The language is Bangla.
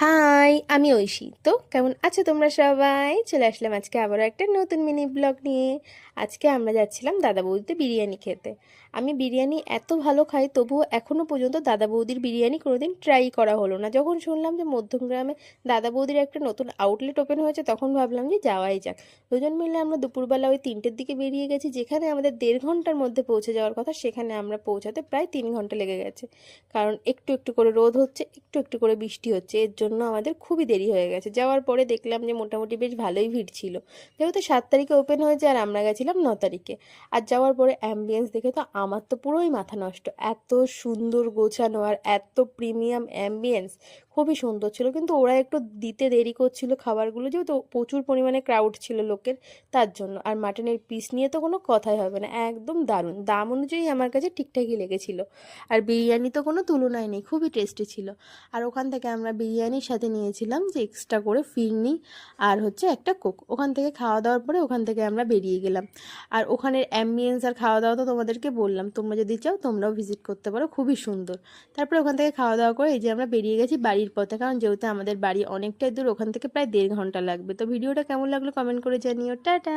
হাই, আমি ঐশী। তো কেমন আছো তোমরা সবাই? চলে আসলাম আজকে আবারও একটা নতুন মিনি ব্লগ নিয়ে। আজকে আমরা যাচ্ছিলাম দাদা বৌদিতে বিরিয়ানি খেতে। আমি বিরিয়ানি এত ভালো খাই, তবুও এখনও পর্যন্ত দাদা বৌদির বিরিয়ানি কোনোদিন ট্রাই করা হলো না। যখন শুনলাম যে মধ্যমগ্রামে দাদা বৌদির একটা নতুন আউটলেট ওপেন হয়েছে, তখন ভাবলাম যে যাওয়াই যাক। দুজন মিলে আমরা দুপুরবেলা ওই 3টের দিকে বেরিয়ে গেছি। যেখানে আমাদের 1.5 ঘন্টার মধ্যে পৌঁছে যাওয়ার কথা, সেখানে আমরা পৌঁছাতে প্রায় 3 ঘন্টা লেগে গেছে। কারণ একটু একটু করে রোদ হচ্ছে, একটু একটু করে বৃষ্টি হচ্ছে, এর জন্য আমাদের খুবই দেরি হয়ে গেছে। যাওয়ার পরে দেখলাম যে মোটামুটি বেশ ভালোই ভিড় ছিল, যেহেতু 7 তারিখে ওপেন হয়েছে আর আমরা গেছিলাম 9 তারিখে। আর যাওয়ার পরে অ্যাম্বিয়েন্স দেখে তো আমার তো পুরোই মাথা নষ্ট। এত সুন্দর গোছানো আর এত প্রিমিয়াম অ্যাম্বিয়েন্স, খুবই সুন্দর ছিল। কিন্তু ওরা একটু দিতে দেরি করছিল খাবারগুলো, যেহেতু প্রচুর পরিমাণে ক্রাউড ছিল লোকের, তার জন্য। আর মাটনের পিস নিয়ে তো কোনো কথাই হবে না, একদম দারুণ। দাম অনুযায়ী আমার কাছে ঠিকঠাকই লেগেছিল। আর বিরিয়ানি তো কোনো তুলনাই নেই, খুবই টেস্টি ছিল। আর ওখান থেকে আমরা বিরিয়ানির সাথে নিয়েছিলাম যে এক্সট্রা করে ফিরনি আর হচ্ছে একটা কোক। ওখান থেকে খাওয়া দাওয়ার পরে ওখান থেকে আমরা বেরিয়ে গেলাম। আর ওখানের অ্যাম্বিয়েন্স আর খাওয়া দাওয়া তো তোমাদেরকে বললাম, তোমরা যদি চাও তোমরাও ভিজিট করতে পারো, খুবই সুন্দর। তারপরে ওখান থেকে খাওয়া দাওয়া করে এই যে আমরা বেরিয়ে গেছি বাড়ির পথে, কারণ যেহেতু আমাদের বাড়ি অনেকটাই দূর, ওখান থেকে প্রায় 1.5 ঘন্টা লাগবে। তো ভিডিওটা কেমন লাগলো কমেন্ট করে জানিও। টাটা।